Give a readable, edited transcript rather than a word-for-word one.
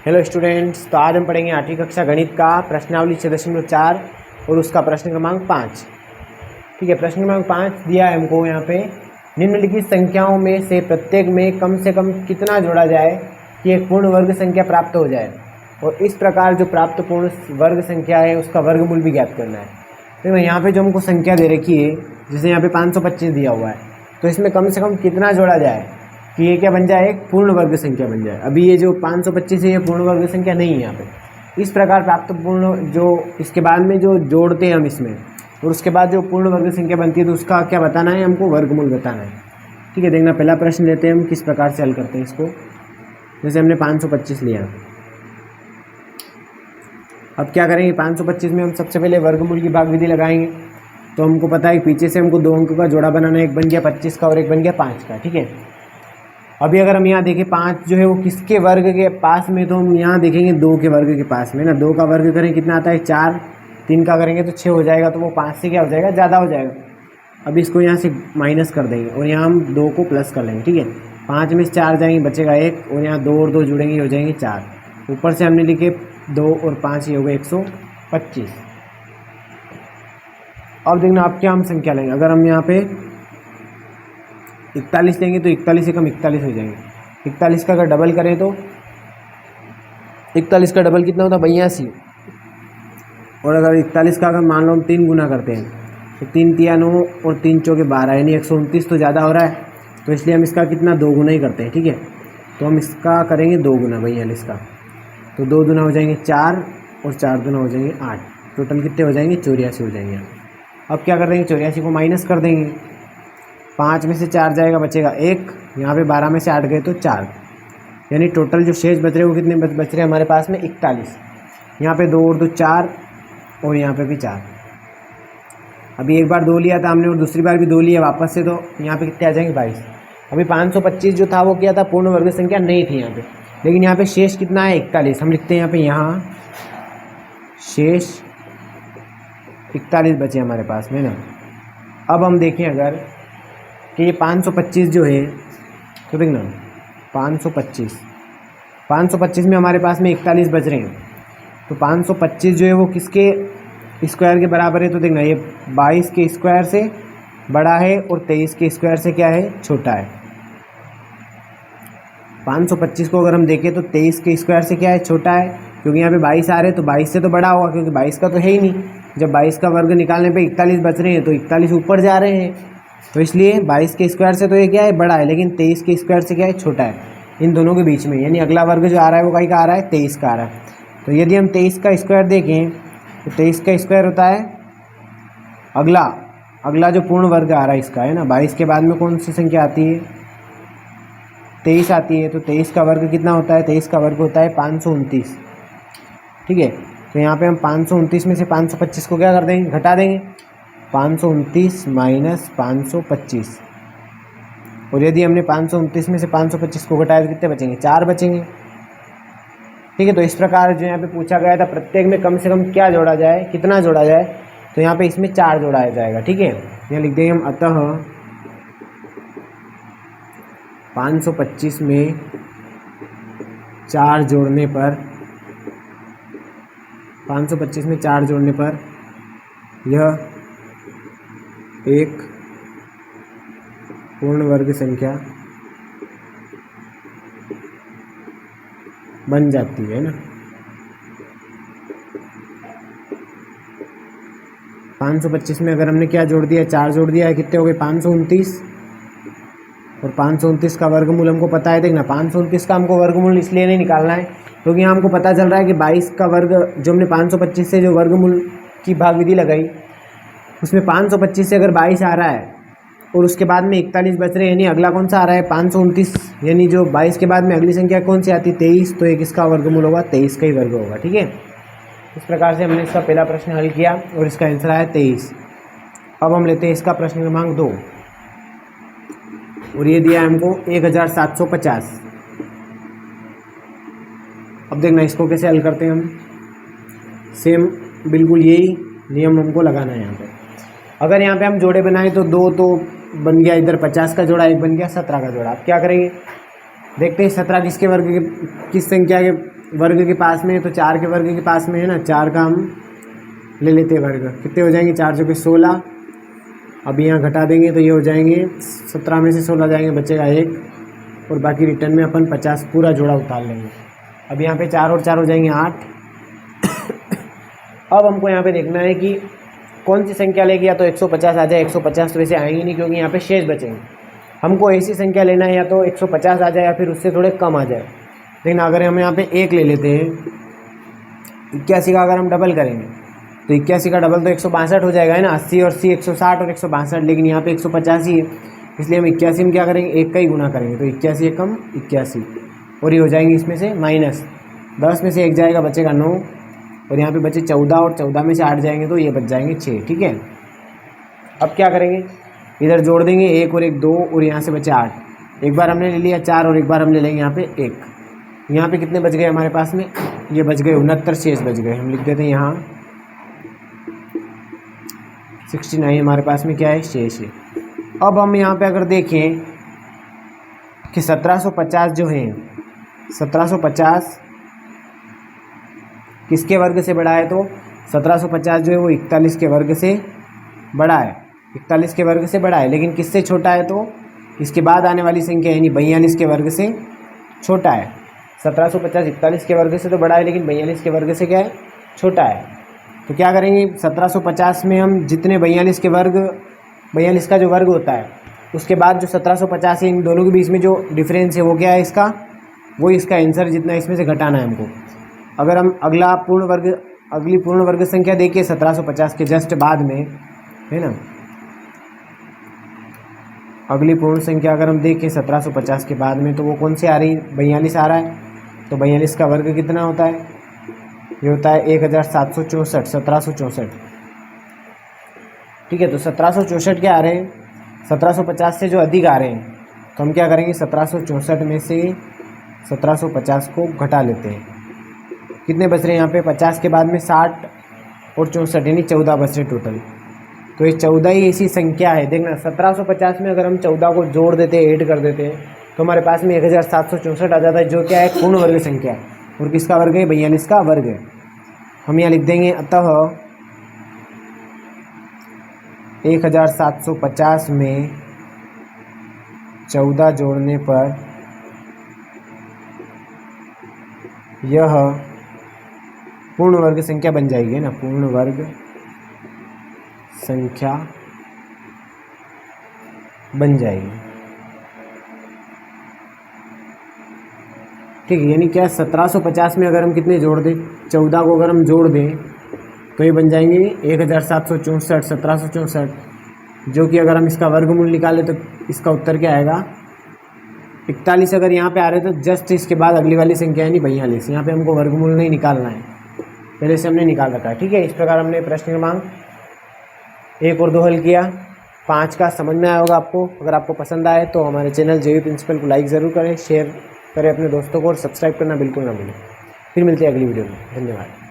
Hello students, तो आज हम पढ़ेंगे 8वीं कक्षा गणित का प्रश्नावली 6.4 और उसका प्रश्न क्रमांक 5। ठीक है, प्रश्न क्रमांक 5 दिया है हमको यहाँ पे। निम्नलिखित संख्याओं में से प्रत्येक में कम से कम कितना जोड़ा जाए कि एक पूर्ण वर्ग संख्या प्राप्त हो जाए, और इस प्रकार जो प्राप्त पूर्ण वर्ग संख्या है उसका वर्गमूल भी ज्ञात करना है। तो यहाँ पे जो हमको संख्या दे रखी है, जैसे यहाँ पे 525 दिया हुआ है, तो इसमें कम से कम कितना जोड़ा जाए कि ये क्या बन जाए, एक पूर्ण वर्ग संख्या बन जाए। अभी ये जो 525 है ये पूर्ण वर्ग संख्या नहीं है यहाँ पे। इस प्रकार प्राप्त पूर्ण जो इसके बाद में जो जोड़ते हैं हम इसमें, और उसके बाद जो पूर्ण वर्ग संख्या बनती है तो उसका क्या बताना है, हमको वर्गमूल बताना है। ठीक है, देखना पहला प्रश्न लेते हैं हम किस प्रकार से हल करते हैं इसको। जैसे हमने 525 लिया, अब क्या करेंगे, 525 में हम सबसे पहले वर्गमूल की भाग विधि लगाएंगे। तो हमको पता है पीछे से हमको 2 अंक का जोड़ा बनाना है, एक बन गया 25 का और एक बन गया 5 का। ठीक है, अभी अगर हम यहाँ देखें 5 जो है वो किसके वर्ग के पास में, तो हम यहाँ देखेंगे 2 के वर्ग के पास में ना। 2 का वर्ग करें कितना आता है 4, 3 का करेंगे तो 6 हो जाएगा, तो वो 5 से क्या हो जाएगा, ज़्यादा हो जाएगा। अभी इसको यहाँ से माइनस कर देंगे और यहाँ हम 2 को प्लस कर लेंगे। ठीक है, 5 में से 4 जाएंगे, बचेगा 1, और यहाँ 2 और 2 जुड़ेंगे, हो जाएंगे 4। ऊपर से हमने लिखे 2 और 5, ये हो गए 125। अब देखना आप क्या हम संख्या लेंगे। अगर हम यहाँ पे 41 लेंगे तो 41 से कम 41 हो जाएंगे। 41 का अगर डबल करें तो 41 का डबल कितना होता है, 82। और अगर 41 का अगर मान लो हम 3 गुना करते हैं तो 3 तिया 9 और 3 चौके 12, यानी 129 तो ज़्यादा हो रहा है, तो इसलिए हम इसका कितना 2 गुना ही करते हैं। ठीक है, तो हम इसका करेंगे 2 गुना 42 का, तो 2 दुना हो जाएंगे 4 और 4 दुना हो जाएंगे 8। टोटल कितने हो जाएंगे, 84 हो जाएंगे। अब क्या कर देंगे, 84 को माइनस कर देंगे। 5 में से 4 जाएगा, बचेगा 1, यहाँ पे 12 में से 8 गए तो 4, यानी टोटल जो शेष बच रहे वो कितने बच रहे हमारे पास में, 41। यहाँ पे 2 और 2 4, और यहाँ पे भी 4। अभी एक बार 2 लिया था हमने और दूसरी बार भी 2 लिया वापस से, तो यहाँ पे कितने आ जाएंगे 22। अभी 525 जो था वो क्या था, पूर्ण वर्ग संख्या नहीं थी यहाँ पे, लेकिन यहाँ पे शेष कितना है 41। हम लिखते हैं यहाँ पे, यहाँ शेष 41 बचे हमारे पास में ना। अब हम देखें अगर कि ये 525 जो है, तो देखना 525 में हमारे पास में 41 बच रहे हैं, तो 525 जो है वो किसके स्क्वायर के बराबर है, तो देखना ये 22 के स्क्वायर से बड़ा है और 23 के स्क्वायर से क्या है, छोटा है। 525 को अगर हम देखें तो 23 के स्क्वायर से क्या है, छोटा है, क्योंकि यहाँ पे 22 आ रहे हैं तो 22 से तो बड़ा होगा, क्योंकि 22 का तो है ही नहीं। जब 22 का वर्ग निकालने पे 41 बच रहे हैं तो 41 ऊपर जा रहे हैं, तो इसलिए 22 के स्क्वायर से तो ये क्या है, बड़ा है, लेकिन 23 के स्क्वायर से क्या है, छोटा है, इन दोनों के बीच में। यानी अगला वर्ग जो आ रहा है वो कहीं का आ रहा है, 23 का आ रहा है। तो यदि हम 23 का स्क्वायर देखें तो 23 का स्क्वायर होता है अगला जो पूर्ण वर्ग आ रहा है इसका, है ना। 22 के बाद में कौन सी संख्या आती है, 23 आती है, तो 23 का वर्ग कितना होता है, 23 का वर्ग होता है 529। ठीक है, तो यहाँ पे हम 529 में से 525 को क्या कर देंगे, घटा देंगे। 529 माइनस 525, और यदि हमने 529 में से 525 को घटाया तो कितने बचेंगे, 4 बचेंगे। ठीक है, तो इस प्रकार जो यहाँ पे पूछा गया था प्रत्येक में कम से कम क्या जोड़ा जाए, कितना जोड़ा जाए, तो यहाँ पे इसमें 4 जोड़ाया जाएगा। ठीक है, यहाँ लिख देंगे हम, अतः 525 में 4 जोड़ने पर 525 में 4 जोड़ने पर यह एक पूर्ण वर्ग संख्या बन जाती है ना। 525 में अगर हमने क्या जोड़ दिया, 4 जोड़ दिया है, कितने हो गए 529, और 529 का वर्गमूल हमको पता है। देखना 529 का हमको वर्गमूल इसलिए नहीं निकालना है क्योंकि यहाँ हमको पता चल रहा है कि 22 का वर्ग, जो हमने 525 से जो वर्गमूल की भाग विधि लगाई उसमें 525 से अगर 22 आ रहा है और उसके बाद में 41 बच रहे हैं, यानी अगला कौन सा आ रहा है 529, यानी जो 22 के बाद में अगली संख्या कौन सी आती है 23, तो एक इसका वर्गमूल होगा 23 का ही वर्ग होगा। ठीक है, इस प्रकार से हमने इसका पहला प्रश्न हल किया और इसका आंसर आया 23। अब हम लेते हैं इसका प्रश्न क्रमांक 2, और ये दिया है हमको 1750। अब देखना इसको कैसे हल करते हैं हम, सेम बिल्कुल यही नियम हमको लगाना है यहाँ पे। अगर यहाँ पे हम जोड़े बनाए तो 2 तो बन गया, इधर 50 का जोड़ा, एक बन गया 17 का जोड़ा। आप क्या करेंगे, देखते हैं 17 किसके वर्ग के, किस संख्या के वर्ग के पास में है तो 4 के वर्ग के पास में है ना, 4 का हम ले लेते हैं वर्ग। कितने हो जाएंगे, 4 चौके 16। अब यहाँ घटा देंगे तो ये हो जाएंगे 17 में से 16 जाएंगे, बचेगा 1 और बाकी रिटर्न में अपन 50 पूरा जोड़ा उतार लेंगे। अब यहाँ पे 4 और 4 हो जाएंगे 8। अब हमको यहाँ पे देखना है कि कौन सी संख्या लेगी, या तो 150 आ जाए। 150 तो वैसे आएंगी नहीं क्योंकि यहाँ पे शेष बचेंगे। हमको ऐसी संख्या लेना है या तो 150 आ जाए या फिर उससे थोड़े कम आ जाए। लेकिन अगर हम यहाँ पे 1 ले लेते हैं, 81 का अगर हम डबल करेंगे तो 81 का डबल तो 162 हो जाएगा, है ना। 80 और 80 160 और 162, लेकिन यहाँ पे 150 ही है, इसलिए हम 81 में क्या करेंगे, 1 का ही गुना करेंगे। तो 81 एकम 81 और ये हो जाएंगे इसमें से माइनस 10 में से 1 जाएगा, बचेगा 9 और यहाँ पे बचे 14 और 14 में से 8 जाएंगे तो ये बच जाएंगे 6। ठीक है, अब क्या करेंगे, इधर जोड़ देंगे 1 और 1 2 और यहाँ से बचे 8। एक बार हमने ले लिया 4 और एक बार हम ले लेंगे यहाँ पे 1। यहाँ पे कितने बच गए हमारे पास में, ये बच गए 69 शेष बच गए। हम लिख देते हैं यहाँ 69 हमारे पास में क्या है, शेष है। अब हम यहाँ पे अगर देखें कि 1750 जो है, 1750 किसके वर्ग से बड़ा है, तो 1750 जो है वो 41 के वर्ग से बड़ा है। 41 के वर्ग से बड़ा है, लेकिन किससे छोटा है, तो इसके बाद आने वाली संख्या यानी 42 के वर्ग से छोटा है। 1750 41 के वर्ग से तो बड़ा है, लेकिन 42 के वर्ग से क्या है, छोटा है। तो क्या करेंगे, 1750 में हम जितने 42 के वर्ग, 42 का जो वर्ग होता है उसके बाद जो 1750 है, इन दोनों के बीच में जो डिफरेंस है वो क्या है इसका, वो इसका आंसर जितना इसमें से घटाना है हमको। अगर हम अगली पूर्ण वर्ग संख्या देखिए 1750 के जस्ट बाद में, है ना, अगली पूर्ण संख्या अगर हम देखें 1750 के बाद में तो वो कौन सी आ रही, 42 आ रहा है। तो 42 का वर्ग कितना होता है, ये होता है 1764, 1764। ठीक है, तो 1764 क्या आ रहे हैं, 1750 से जो अधिक आ रहे हैं, तो हम क्या करेंगे 1764 में से 1750 को घटा लेते हैं। कितने बच रहे हैं यहाँ पे, 50 के बाद में 60 और 64 यानी 14 बच रहे टोटल। तो ये 14 ही ऐसी संख्या है, देखना 1750 में अगर हम 14 को जोड़ देते हैं, ऐड कर देते हैं, तो हमारे पास में 1764 आ जाता है, जो क्या है पूर्ण वर्ग संख्या है। और किसका वर्ग है, 42 का वर्ग है। हम यहाँ लिख देंगे अतः 1750 में 14 जोड़ने पर यह पूर्ण वर्ग संख्या बन जाएगी ना, पूर्ण वर्ग संख्या बन जाएगी। ठीक है, यानी क्या 1750 में अगर हम कितने जोड़ दें, 14 को अगर हम जोड़ दें तो ये बन जाएंगे 1764, 1764, जो कि अगर हम इसका वर्गमूल निकालें तो इसका उत्तर क्या आएगा, 41। अगर यहाँ पे आ रहे तो जस्ट इसके बाद अगली वाली संख्या यानी 42। यहाँ पे हमको वर्गमूल नहीं निकालना है, पहले से हमने निकाल रखा है। ठीक है, इस प्रकार हमने प्रश्न क्रमांक 1 और 2 हल किया। 5 का समझ में आया होगा आपको। अगर आपको पसंद आए तो हमारे चैनल जेवी प्रिंसिपल को लाइक ज़रूर करें, शेयर करें अपने दोस्तों को और सब्सक्राइब करना बिल्कुल ना भूलें। फिर मिलते हैं अगली वीडियो में, धन्यवाद।